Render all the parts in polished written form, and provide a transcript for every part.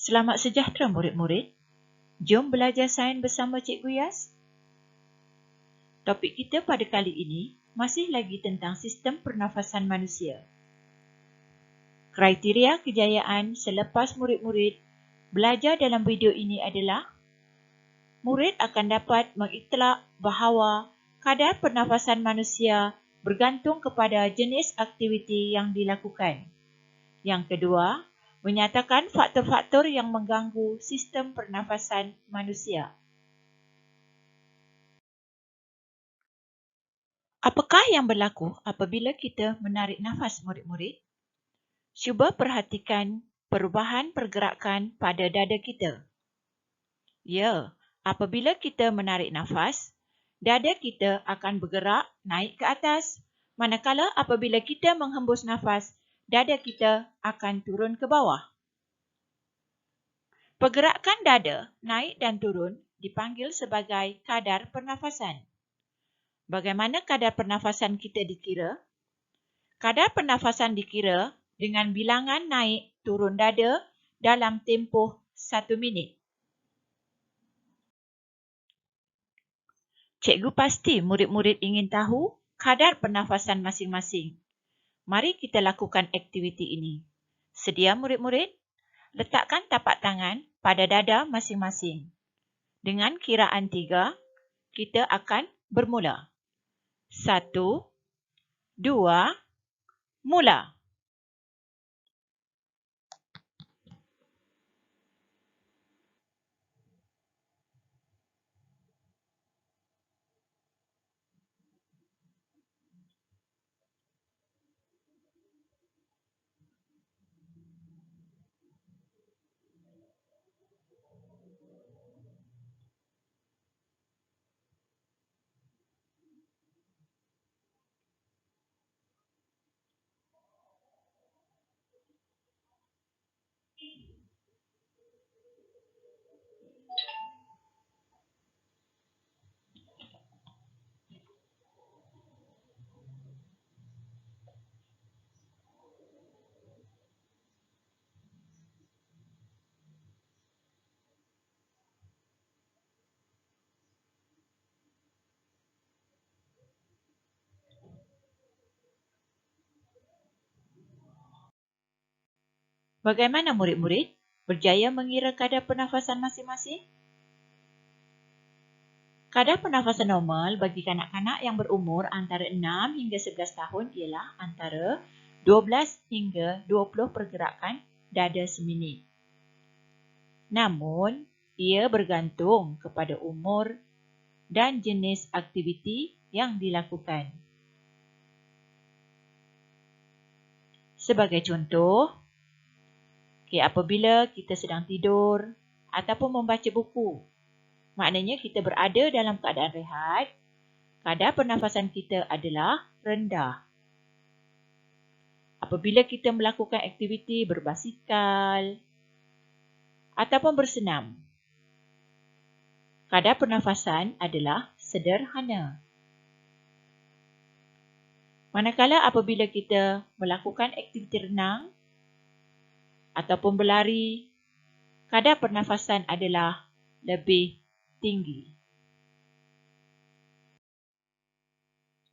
Selamat sejahtera murid-murid. Jom belajar sains bersama Cikgu Yas. Topik kita pada kali ini masih lagi tentang sistem pernafasan manusia. Kriteria kejayaan selepas murid-murid belajar dalam video ini adalah murid akan dapat mengiktiraf bahawa kadar pernafasan manusia bergantung kepada jenis aktiviti yang dilakukan. Yang kedua, menyatakan faktor-faktor yang mengganggu sistem pernafasan manusia. Apakah yang berlaku apabila kita menarik nafas murid-murid? Cuba perhatikan perubahan pergerakan pada dada kita. Ya, apabila kita menarik nafas, dada kita akan bergerak naik ke atas. Manakala apabila kita menghembus nafas, dada kita akan turun ke bawah. Pergerakan dada naik dan turun dipanggil sebagai kadar pernafasan. Bagaimana kadar pernafasan kita dikira? Kadar pernafasan dikira dengan bilangan naik turun dada dalam tempoh 1 minit. Cikgu pasti murid-murid ingin tahu kadar pernafasan masing-masing. Mari kita lakukan aktiviti ini. Sedia murid-murid? Letakkan tapak tangan pada dada masing-masing. Dengan kiraan 3, kita akan bermula. 1, 2, mula. Bagaimana murid-murid? Berjaya mengira kadar pernafasan masing-masing? Kadar pernafasan normal bagi kanak-kanak yang berumur antara 6 hingga 11 tahun ialah antara 12 hingga 20 pergerakan dada seminit. Namun, ia bergantung kepada umur dan jenis aktiviti yang dilakukan. Sebagai contoh, apabila kita sedang tidur ataupun membaca buku, maknanya kita berada dalam keadaan rehat, kadar pernafasan kita adalah rendah. Apabila kita melakukan aktiviti berbasikal ataupun bersenam, kadar pernafasan adalah sederhana. Manakala apabila kita melakukan aktiviti renang ataupun berlari, kadar pernafasan adalah lebih tinggi.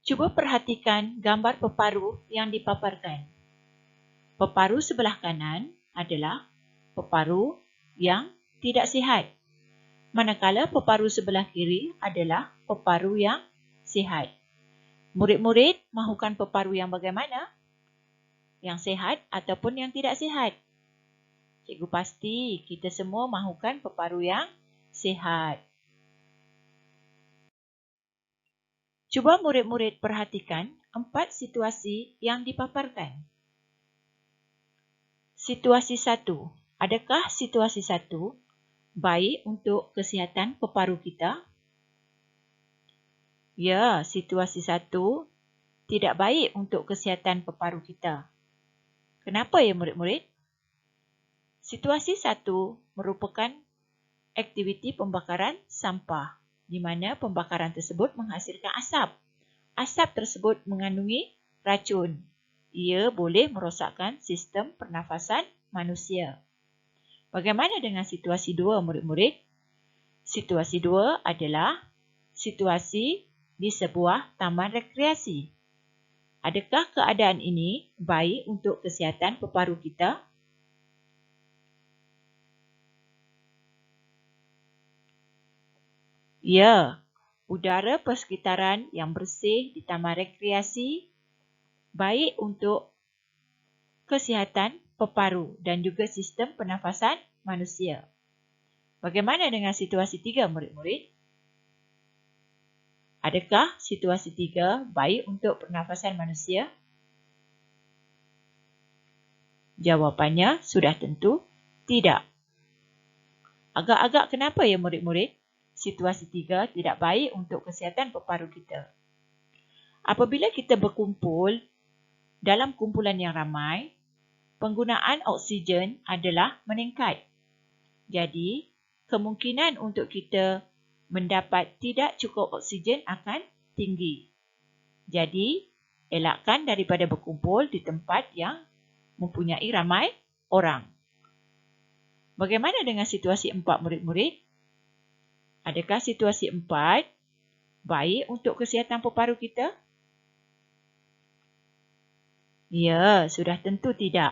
Cuba perhatikan gambar peparuh yang dipaparkan. Peparuh sebelah kanan adalah peparuh yang tidak sihat, manakala peparuh sebelah kiri adalah peparuh yang sihat. Murid-murid mahukan peparuh yang bagaimana? Yang sihat ataupun yang tidak sihat? Cikgu pasti kita semua mahukan peparuh yang sihat. Cuba murid-murid perhatikan 4 situasi yang dipaparkan. Situasi 1. Adakah situasi 1 baik untuk kesihatan peparuh kita? Ya, situasi 1 tidak baik untuk kesihatan peparuh kita. Kenapa ya murid-murid? Situasi 1 merupakan aktiviti pembakaran sampah, di mana pembakaran tersebut menghasilkan asap. Asap tersebut mengandungi racun. Ia boleh merosakkan sistem pernafasan manusia. Bagaimana dengan situasi 2, murid-murid? Situasi 2 adalah situasi di sebuah taman rekreasi. Adakah keadaan ini baik untuk kesihatan peparu kita? Ya, udara persekitaran yang bersih di taman rekreasi baik untuk kesihatan peparu dan juga sistem pernafasan manusia. Bagaimana dengan situasi 3, murid-murid? Adakah situasi 3 baik untuk pernafasan manusia? Jawapannya sudah tentu tidak. Agak-agak kenapa ya murid-murid? Situasi 3 tidak baik untuk kesihatan peparu kita. Apabila kita berkumpul dalam kumpulan yang ramai, penggunaan oksigen adalah meningkat. Jadi, kemungkinan untuk kita mendapat tidak cukup oksigen akan tinggi. Jadi, elakkan daripada berkumpul di tempat yang mempunyai ramai orang. Bagaimana dengan situasi 4, murid-murid? Adakah situasi 4 baik untuk kesihatan peparu kita? Ya, sudah tentu tidak.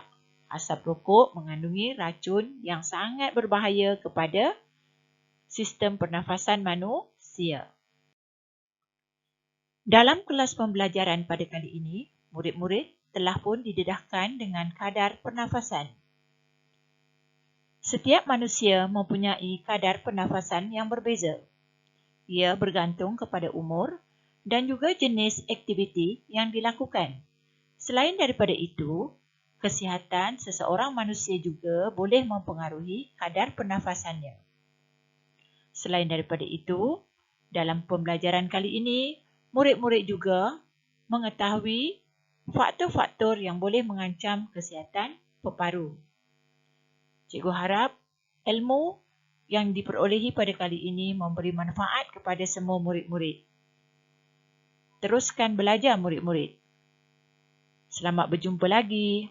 Asap rokok mengandungi racun yang sangat berbahaya kepada sistem pernafasan manusia. Dalam kelas pembelajaran pada kali ini, murid-murid telah pun didedahkan dengan kadar pernafasan. Setiap manusia mempunyai kadar pernafasan yang berbeza. Ia bergantung kepada umur dan juga jenis aktiviti yang dilakukan. Selain daripada itu, kesihatan seseorang manusia juga boleh mempengaruhi kadar pernafasannya. Selain daripada itu, dalam pembelajaran kali ini, murid-murid juga mengetahui faktor-faktor yang boleh mengancam kesihatan peparu. Cikgu harap ilmu yang diperolehi pada kali ini memberi manfaat kepada semua murid-murid. Teruskan belajar murid-murid. Selamat berjumpa lagi.